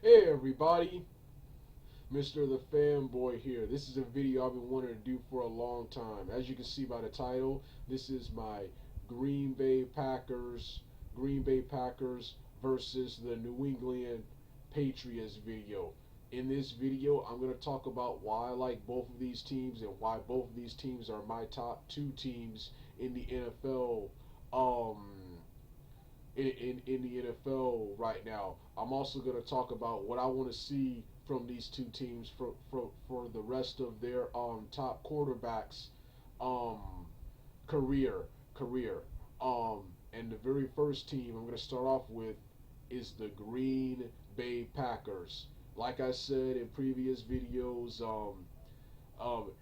Hey everybody, Mr. The Fanboy here. This is a video I've been wanting to do for a long time. As you can see by the title, this is my Green Bay Packers, Green Bay Packers versus the New England Patriots video. In this video, I'm going to talk about why I like both of these teams and why both of these teams are my top two teams in the NFL. In the NFL right now. I'm also going to talk about what I want to see from these two teams for the rest of their top quarterbacks um, career career. And the very first team I'm going to start off with is the Green Bay Packers. Like I said in previous videos,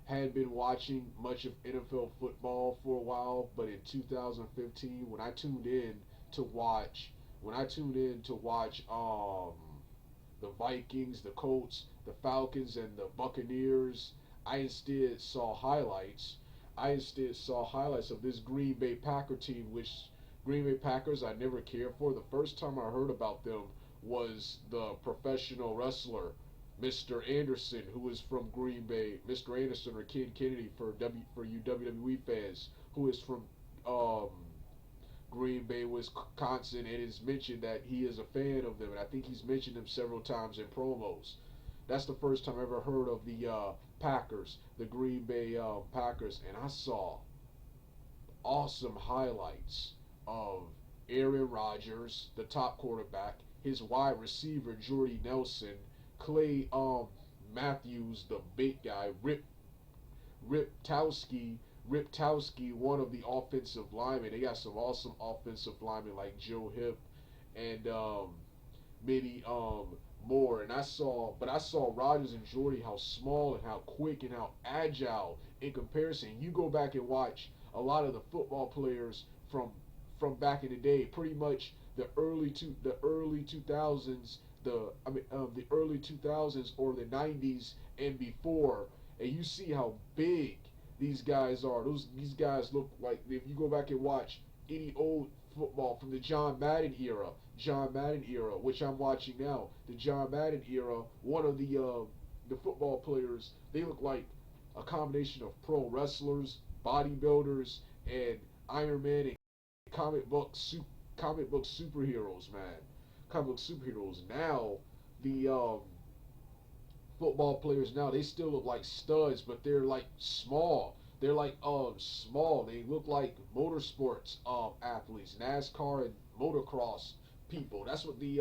had been watching much of NFL football for a while, but in 2015, to watch, when I tuned in to watch the Vikings, the Colts, the Falcons, and the Buccaneers, I instead saw highlights. I instead saw highlights of this Green Bay Packer team, which Green Bay Packers I never cared for. The first time I heard about them was the professional wrestler Mr. Anderson, who is from Green Bay. Mr. Anderson, or Ken Kennedy for you WWE fans, who is from Green Bay, Wisconsin, and it's mentioned that he is a fan of them, and I think he's mentioned them several times in promos. That's the first time I ever heard of the Packers, the Green Bay Packers, and I saw awesome highlights of Aaron Rodgers, the top quarterback, his wide receiver Jordy Nelson, Clay Matthews, the big guy, Riptowski, one of the offensive linemen. They got some awesome offensive linemen like Joe Hip and many more. I saw Rodgers and Jordy, how small and how quick and how agile in comparison. You go back and watch a lot of the football players from back in the day, pretty much the early 2000s, the early 2000s or the 90s and before, and you see how big these guys are. These guys look like, if you go back and watch any old football from the John Madden era, which I'm watching now, the John Madden era, one of the football players, they look like a combination of pro wrestlers, bodybuilders, and Iron Man and comic book comic book superheroes, man. Comic book superheroes. Now the football players now, they still look like studs, but they're like small. They're like small. They look like motorsports athletes, NASCAR and motocross people. That's what the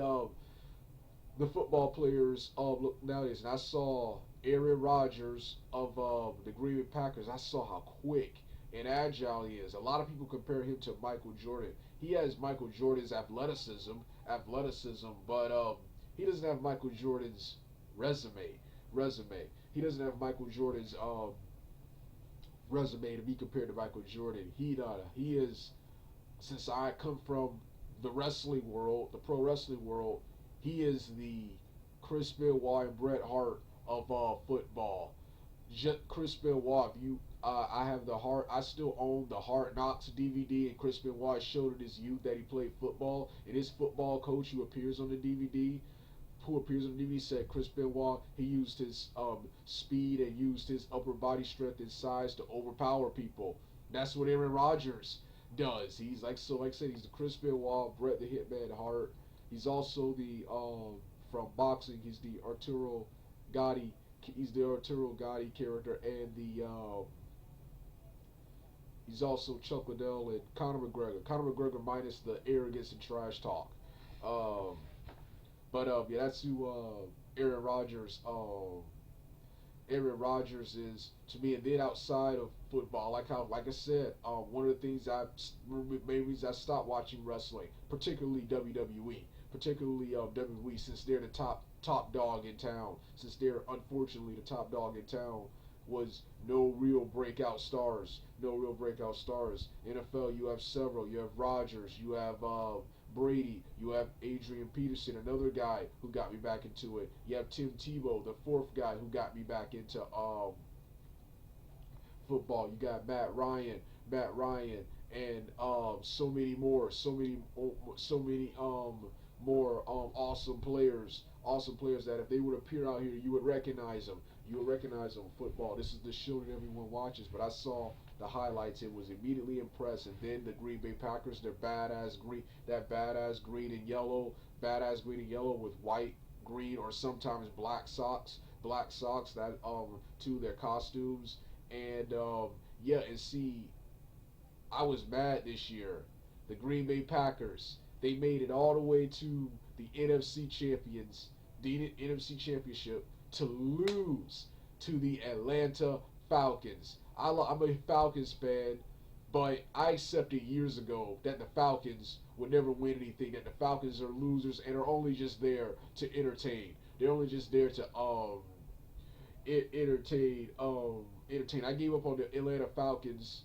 football players look nowadays. And I saw Aaron Rodgers of the Green Bay Packers. I saw how quick and agile he is. A lot of people compare him to Michael Jordan. He has Michael Jordan's athleticism, but he doesn't have Michael Jordan's resume. He doesn't have Michael Jordan's resume to be compared to Michael Jordan. He is, since I come from the wrestling world, the pro wrestling world, he is the Chris Benoit and Bret Hart of football. Chris Benoit, if you, I have the heart. I still own the Hard Knocks DVD, and Chris Benoit showed in his youth that he played football, and his football coach who appears on the DVD, said Chris Benoit, he used his speed and used his upper body strength and size to overpower people. That's what Aaron Rodgers does. He's like, so like I said, he's the Chris Benoit, Bret the Hitman Hart. He's also the from boxing. He's the Arturo Gotti. He's the Arturo Gotti character, and the he's also Chuck Liddell and Conor McGregor. Conor McGregor minus the arrogance and trash talk. Um, but yeah, that's who Aaron Rodgers. Aaron Rodgers is to me, and then outside of football, like I said, one of the things main reasons I stopped watching wrestling, particularly WWE, since they're the top dog in town, since they're unfortunately the top dog in town, was no real breakout stars, no real breakout stars. NFL, you have several. You have Rodgers, you have Brady, you have Adrian Peterson, another guy who got me back into it. You have Tim Tebow, the fourth guy who got me back into football. You got Matt Ryan, and so many more, so many more awesome players that if they would appear out here, you would recognize them. You would recognize them. Football. This is the show that everyone watches, but I saw the highlights. It was immediately impressed, and then the Green Bay Packers, their badass green and yellow with white, green, or sometimes black socks that to their costumes, and yeah, and see, I was mad this year. The Green Bay Packers, they made it all the way to the NFC champions, the NFC championship, to lose to the Atlanta Falcons. I'm a Falcons fan, but I accepted years ago that the Falcons would never win anything. That the Falcons are losers and are only just there to entertain. They're only just there to entertain. I gave up on the Atlanta Falcons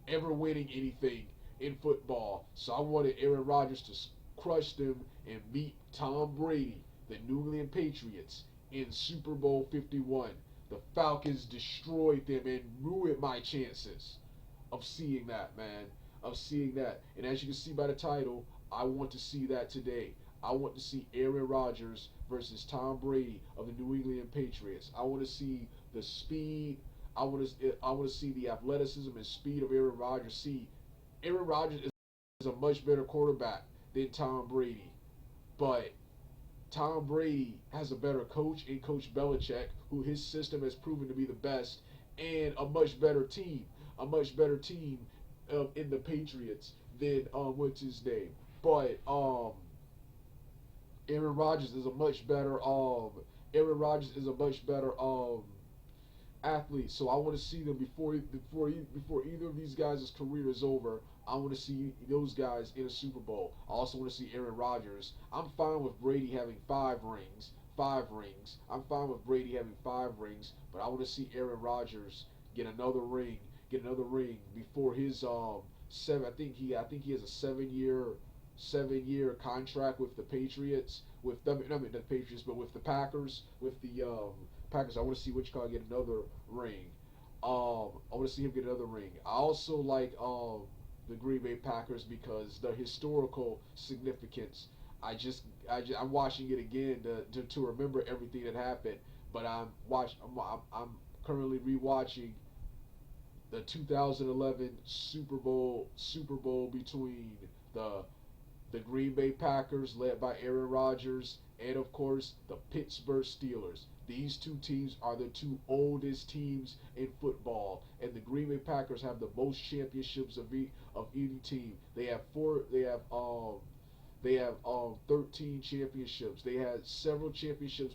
ever winning anything in football. So I wanted Aaron Rodgers to crush them and beat Tom Brady, the New England Patriots, in Super Bowl 51. The Falcons destroyed them and ruined my chances of seeing that, man. Of seeing that. And as you can see by the title, I want to see that today. I want to see Aaron Rodgers versus Tom Brady of the New England Patriots. I want to see the speed. I want to see the athleticism and speed of Aaron Rodgers. See, Aaron Rodgers is a much better quarterback than Tom Brady, but Tom Brady has a better coach in Coach Belichick, who his system has proven to be the best, and a much better team, in the Patriots than what's his name. But Aaron Rodgers is a much better athlete. So I want to see them before either of these guys' career is over. I want to see those guys in a Super Bowl. I also want to see Aaron Rodgers. I'm fine with Brady having five rings. Five rings. I'm fine with Brady having five rings, but I want to see Aaron Rodgers get another ring. Get another ring before his seven. I think he has a 7 year contract with the Patriots. Not the Patriots, but with the Packers. With the Packers, I want to see which guy get another ring. I want to see him get another ring. I also like the Green Bay Packers because the historical significance. I'm watching it again to remember everything that happened. But I'm currently rewatching the 2011 Super Bowl between the the Green Bay Packers, led by Aaron Rodgers, and of course the Pittsburgh Steelers. These two teams are the two oldest teams in football, and the Green Bay Packers have the most championships of any team. They have 13 championships. They had several championships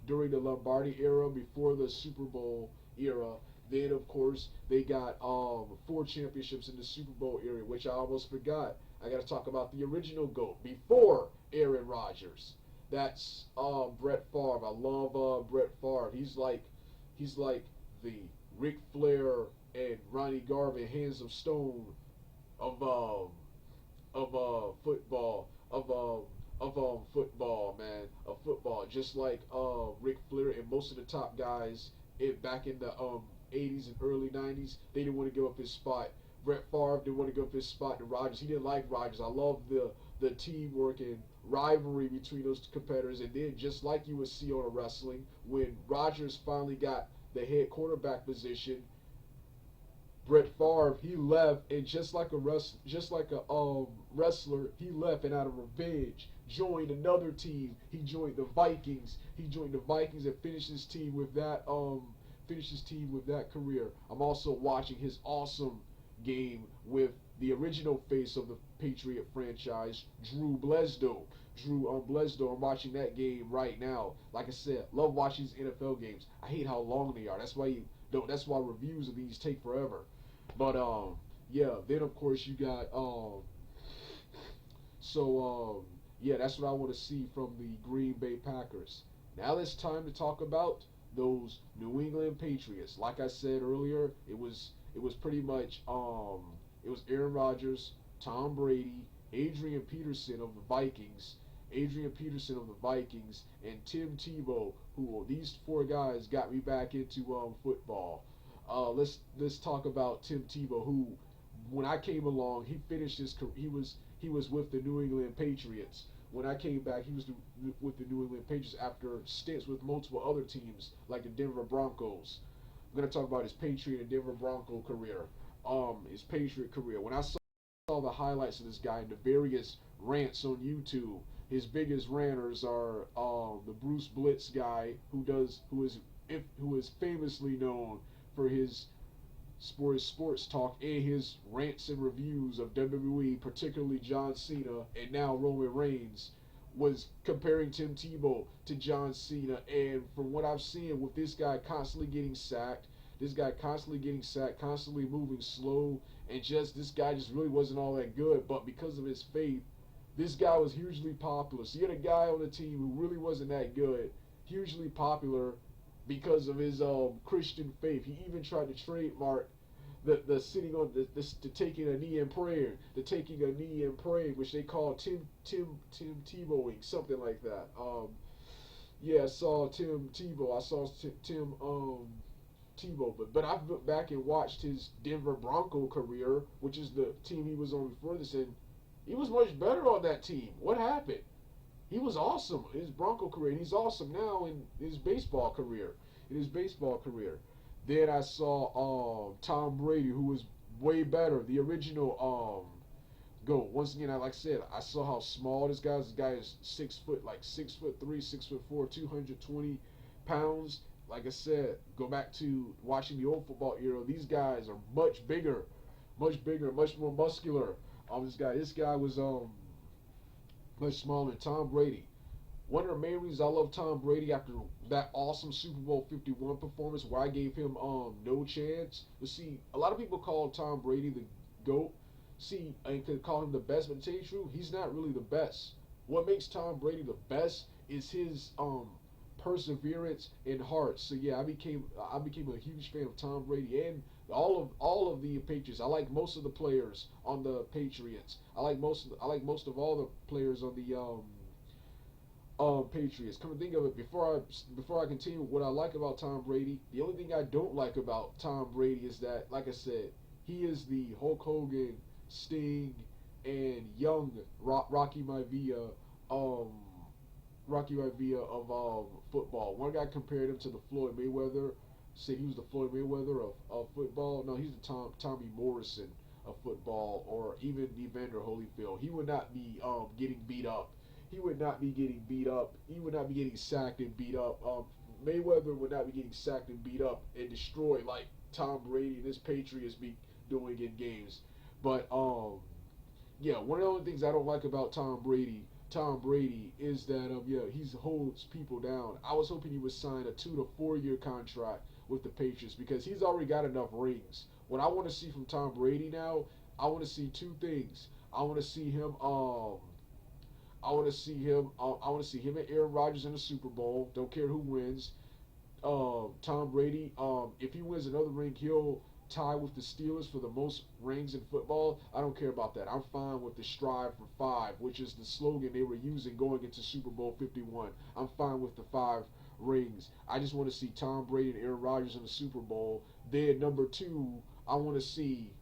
during the Lombardi era, before the Super Bowl era. Then, of course, they got 4 championships in the Super Bowl era, which I almost forgot. I got to talk about the original GOAT before Aaron Rodgers. That's Brett Favre. I love Brett Favre. He's like the Ric Flair and Ronnie Garvin, Hands of Stone of football man, of football. Just like Ric Flair and most of the top guys back in the 80s and early 90s, they didn't want to give up his spot. Brett Favre didn't want to give up his spot to Rodgers. He didn't like Rodgers. I love the teamwork and rivalry between those competitors. And then, just like you would see on a wrestling, when Rodgers finally got the head quarterback position, Brett Favre, he left, and just like a wrestler, he left, and out of revenge, joined another team. He joined the Vikings. He joined the Vikings and finished his team with that career. I'm also watching his awesome game with the original face of the Patriot franchise, Drew Bledsoe. Drew Bledsoe. I'm watching that game right now. Like I said, love watching these NFL games. I hate how long they are. That's why you don't. That's why reviews of these take forever. But yeah. Then of course you got yeah. That's what I want to see from the Green Bay Packers. Now it's time to talk about those New England Patriots. Like I said earlier, it was pretty much it was Aaron Rodgers, Tom Brady, Adrian Peterson of the Vikings, and Tim Tebow. Who these four guys got me back into football. Let's talk about Tim Tebow, who when I came along, he finished his career. He was with the New England Patriots. When I came back, he was with the New England Patriots after stints with multiple other teams like the Denver Broncos. I'm gonna talk about his Patriot and Denver Bronco career. His Patriot career. When I saw the highlights of this guy and the various rants on YouTube, his biggest ranters are the Bruce Blitz guy who is famously known for his sports talk and his rants and reviews of WWE, particularly John Cena and now Roman Reigns, was comparing Tim Tebow to John Cena. And from what I've seen, with this guy constantly getting sacked, constantly moving slow, and just this guy just really wasn't all that good. But because of his faith, this guy was hugely popular. So you had a guy on the team who really wasn't that good, hugely popular because of his Christian faith. He even tried to trademark the sitting on the taking a knee and praying, the taking a knee and praying, which they call Tim Tebowing, something like that. Yeah, I saw Tim Tebow. I saw Tim Tebow, but I've looked back and watched his Denver Bronco career, which is the team he was on before this, and he was much better on that team. What happened? He was awesome in his Bronco career, and he's awesome now in his baseball career. Then I saw Tom Brady, who was way better. The original GOAT. Once again, like I said, I saw how small this guy is. This guy is 6 foot, like 6'3", 6'4", 220 pounds. Like I said, go back to watching the old football era. These guys are much bigger, much more muscular. This guy was much smaller than Tom Brady. One of the main reasons I love Tom Brady after that awesome Super Bowl 51 performance where I gave him no chance. But see, a lot of people call Tom Brady the GOAT. See, and could call him the best, but to tell you the truth, he's not really the best. What makes Tom Brady the best is his perseverance and heart. So yeah, I became a huge fan of Tom Brady and all of the Patriots. I like most of the players on the Patriots. I like most of all the players on the Patriots. Come to think of it, before I continue, what I like about Tom Brady, the only thing I don't like about Tom Brady is that, like I said, he is the Hulk Hogan, Sting, and young Rocky Maivia, of football. One guy compared him to the Floyd Mayweather. Said he was the Floyd Mayweather of football. No, he's the Tommy Morrison of football, or even Evander Holyfield. He would not be getting beat up. He would not be getting beat up. He would not be getting sacked and beat up. Mayweather would not be getting sacked and beat up and destroyed like Tom Brady and his Patriots be doing in games. But yeah, one of the only things I don't like about Tom Brady is that yeah, he holds people down. I was hoping he would sign a 2 to 4 year contract with the Patriots because he's already got enough rings. What I want to see from Tom Brady now, I want to see two things. I want to see him I want to see him and Aaron Rodgers in the Super Bowl. Don't care who wins. Tom Brady, if he wins another ring, he'll tie with the Steelers for the most rings in football. I don't care about that. I'm fine with the strive for 5, which is the slogan they were using going into Super Bowl 51. I'm fine with the 5 rings. I just want to see Tom Brady and Aaron Rodgers in the Super Bowl. Then I want to see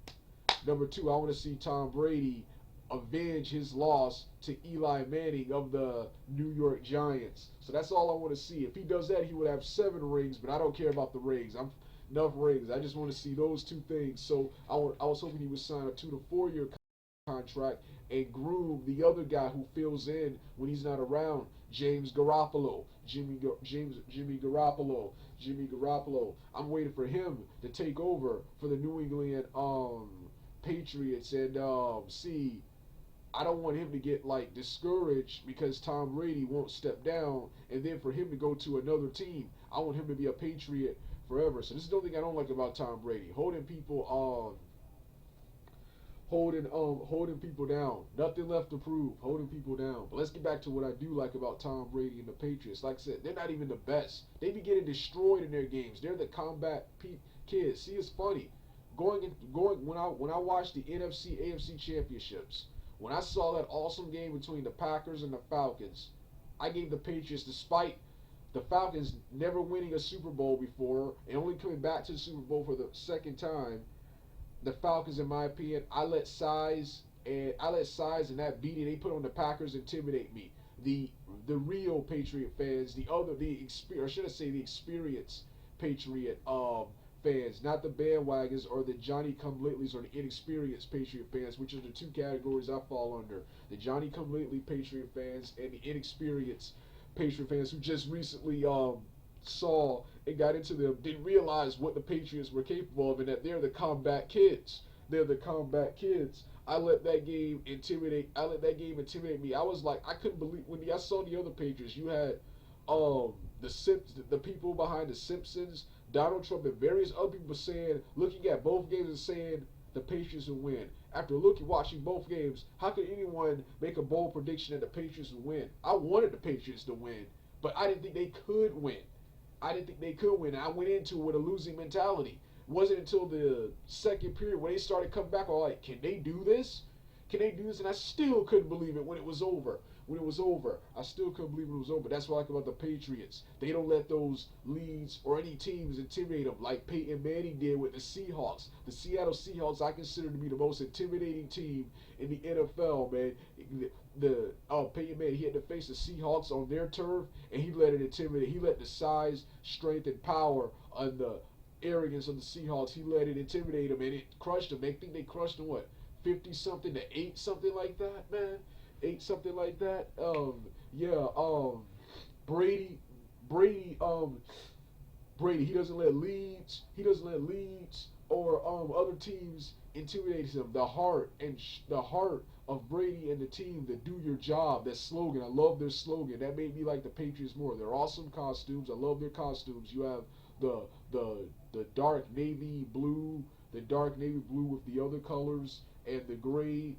Tom Brady avenge his loss to Eli Manning of the New York Giants. So that's all I want to see. If he does that, he would have 7 rings, but I don't care about the rings. enough rings. I just want to see those two things. So I was hoping he would sign a 2 to 4 year contract and groom the other guy who fills in when he's not around, James Garoppolo, Jimmy Garoppolo, Jimmy Garoppolo. I'm waiting for him to take over for the New England Patriots and see. I don't want him to get like discouraged because Tom Brady won't step down, and then for him to go to another team. I want him to be a Patriot forever. So this is the only thing I don't like about Tom Brady, holding people down. Nothing left to prove. Holding people down. But let's get back to what I do like about Tom Brady and the Patriots. Like I said, they're not even the best. They be getting destroyed in their games. They're the kids. See, it's funny. Going when I watched the NFC AFC championships, when I saw that awesome game between the Packers and the Falcons, I gave the Patriots, despite the Falcons never winning a Super Bowl before and only coming back to the Super Bowl for the second time, the Falcons, in my opinion, I let size and that beating they put on the Packers intimidate me. The real Patriot fans, or should I say the experienced Patriot fans, not the bandwagons or the Johnny come latelys or the inexperienced Patriot fans, which are the two categories I fall under. The Johnny come lately Patriot fans and the inexperienced Patriot fans who just recently saw and got into them, didn't realize what the Patriots were capable of and that they're the combat kids. They're the combat kids. I let that game intimidate me. I was like, I couldn't believe when I saw the other Patriots. You had the people behind the Simpsons, Donald Trump, and various other people saying, looking at both games and saying the Patriots will win. After watching both games, how could anyone make a bold prediction that the Patriots would win? I wanted the Patriots to win, but I didn't think they could win. I didn't think they could win. I went into it with a losing mentality. It wasn't until the second period when they started coming back, I was like, can they do this? Can they do this? And I still couldn't believe it when it was over. When it was over, I still couldn't believe it was over. That's what I like about the Patriots. They don't let those leads or any teams intimidate them like Peyton Manning did with the Seahawks. The Seattle Seahawks I consider to be the most intimidating team in the NFL, man. Peyton Manning, he had to face the Seahawks on their turf, and he let it intimidate. He let the size, strength, and power and the arrogance of the Seahawks, he let it intimidate them, and it crushed them. They think they crushed them, what, 50 something to 8 something like that, man? 8 something like that. Yeah. Brady, Brady, Brady. He doesn't let leads. He doesn't let leads or other teams intimidate him. The heart of Brady and the team that do your job. That slogan. I love their slogan. That made me like the Patriots more. They're awesome costumes. I love their costumes. You have the the dark navy blue, with the other colors, and the grayish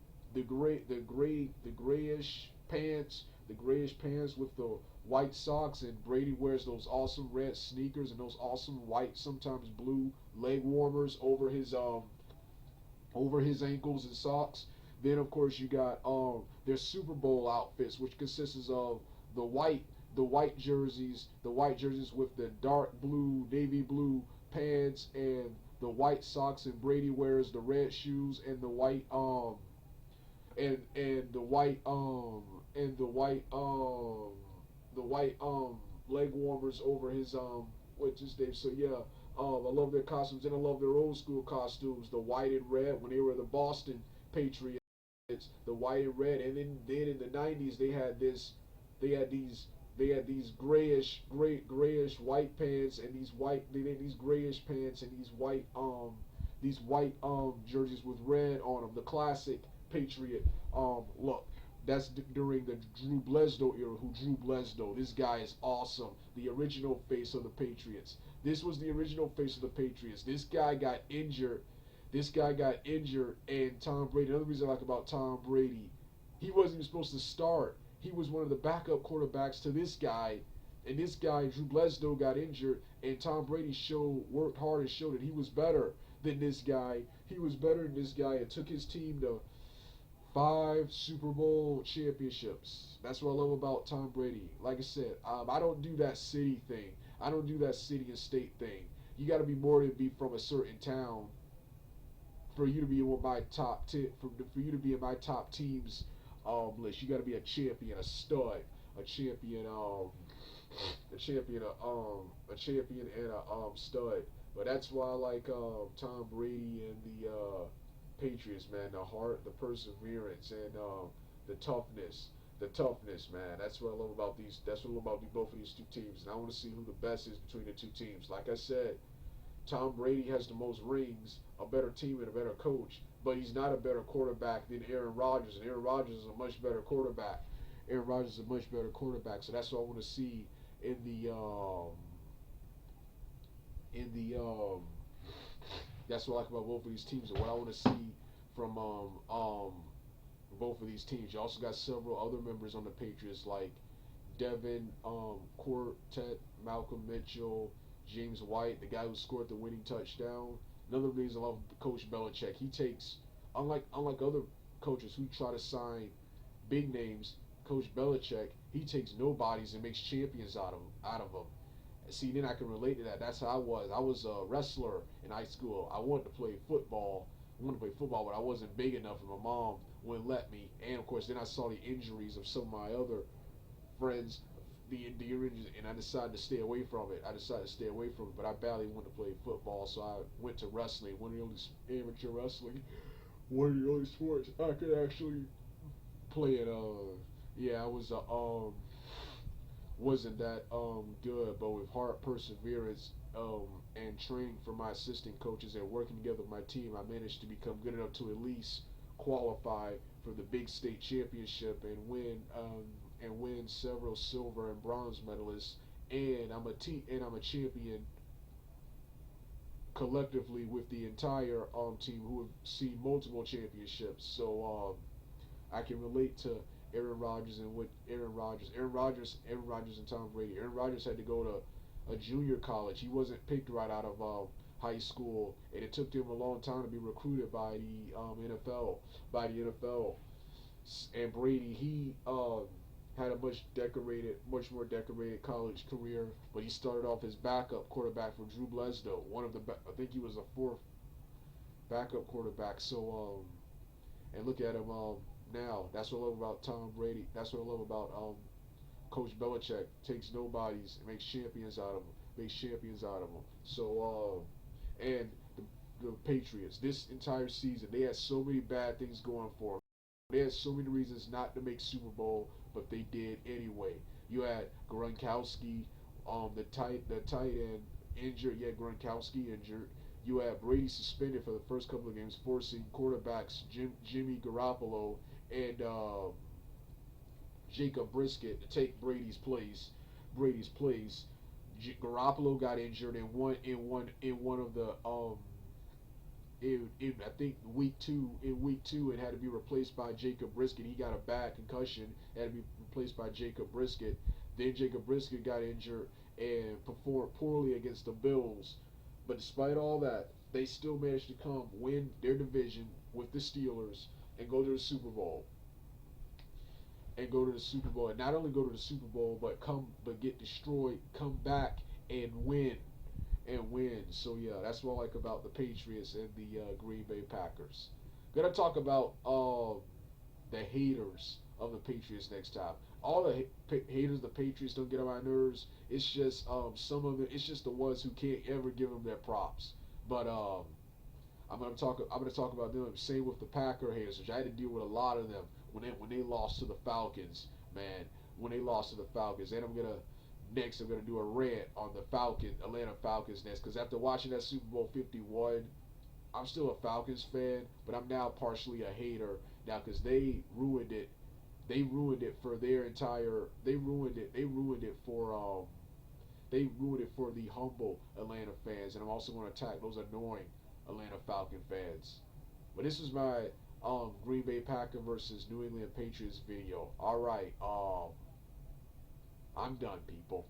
pants with the white socks, and Brady wears those awesome red sneakers and those awesome white, sometimes blue leg warmers over his ankles and socks. Then of course you got their Super Bowl outfits, which consists of the white the white jerseys with the dark blue, navy blue pants and the white socks, and Brady wears the red shoes and the white and the white leg warmers over his what's his name. So yeah, I love their costumes, and I love their old school costumes, the white and red when they were the Boston Patriots, the white and red, and then in the '90s they had these grayish white pants and these grayish pants and these white jerseys with red on them, the classic Patriot look. That's during the Drew Bledsoe era. Drew Bledsoe? This guy is awesome. The original face of the Patriots. This was the original face of the Patriots. This guy got injured. And Tom Brady. Another reason I like about Tom Brady, he wasn't even supposed to start. He was one of the backup quarterbacks to this guy, and this guy Drew Bledsoe got injured, and Tom Brady worked hard and showed that he was better than this guy. And took his team to 5 Super Bowl championships. That's what I love about Tom Brady. Like I said, I don't do that city thing. I don't do that city and state thing. You got to be more than be from a certain town for you to be in my top 10. For you to be in my top teams list. You got to be a champion, a stud, a champion, a champion and a stud. But that's why I like Tom Brady and the Patriots, man. The heart, the perseverance, and the toughness. The toughness, man. That's what I love about these. That's what I love about both of these two teams. And I want to see who the best is between the two teams. Like I said, Tom Brady has the most rings, a better team, and a better coach. But he's not a better quarterback than Aaron Rodgers. And Aaron Rodgers is a much better quarterback. Aaron Rodgers is a much better quarterback. So that's what I want to see in the that's what I like about both of these teams and what I want to see from both of these teams. You also got several other members on the Patriots like Devin Quartet, Malcolm Mitchell, James White, the guy who scored the winning touchdown. Another reason I love Coach Belichick. He takes unlike other coaches who try to sign big names. Coach Belichick, he takes nobodies and makes champions out of them. See, then I can relate to that. That's how I was. I was a wrestler in high school. I wanted to play football. I wanted to play football, but I wasn't big enough, and my mom wouldn't let me. And of course, then I saw the injuries of some of my other friends, the injuries, and I decided to stay away from it. I decided to stay away from it, but I badly wanted to play football, so I went to wrestling. One of the only amateur wrestling, one of the only sports I could actually play it. Yeah, I was wasn't that good, but with hard perseverance and training from my assistant coaches and working together with my team, I managed to become good enough to at least qualify for the big state championship and win several silver and bronze medalists. And I'm a champion collectively with the entire team who have seen multiple championships. So I can relate to Aaron Rodgers and what Aaron Rodgers and Tom Brady. Aaron Rodgers had to go to a junior college. He wasn't picked right out of high school, and it took him a long time to be recruited by the NFL. By the NFL, and Brady, he had a much more decorated college career, but he started off as backup quarterback for Drew Bledsoe. I think he was a fourth backup quarterback. So and look at him now. That's what I love about Tom Brady. That's what I love about Coach Belichick. Takes nobodies and makes champions out of them. Makes champions out of them. So and the Patriots this entire season they had so many bad things going for them. They had so many reasons not to make Super Bowl, but they did anyway. You had Gronkowski, the tight end injured. You had Gronkowski injured. You had Brady suspended for the first couple of games, forcing quarterbacks Jimmy Garoppolo and Jacob Brisket to take Brady's place. Brady's place. Garoppolo got injured in one of the in I think week two it had to be replaced by Jacob Brisket. He got a bad concussion, had to be replaced by Jacob Brisket. Then Jacob Brisket got injured and performed poorly against the Bills. But despite all that, they still managed to come win their division with the Steelers and go to the Super Bowl. And go to the Super Bowl. And not only go to the Super Bowl, but get destroyed, come back and win. And win. So yeah, that's what I like about the Patriots and the Green Bay Packers. Gonna talk about the haters of the Patriots next time. All the haters, the Patriots don't get on my nerves. It's just some of it. It's just the ones who can't ever give them their props. But I'm gonna talk. I'm gonna talk about them. Same with the Packer haters, which I had to deal with a lot of them when they lost to the Falcons. Man, when they lost to the Falcons, and I'm gonna do a rant on the Atlanta Falcons next. Because after watching that Super Bowl 51, I'm still a Falcons fan, but I'm now partially a hater now because they ruined it. They ruined it for their entire. They ruined it. They ruined it for the humble Atlanta fans, and I'm also going to attack those annoying Atlanta Falcon fans. But this is my Green Bay Packer versus New England Patriots video. All right, I'm done, people.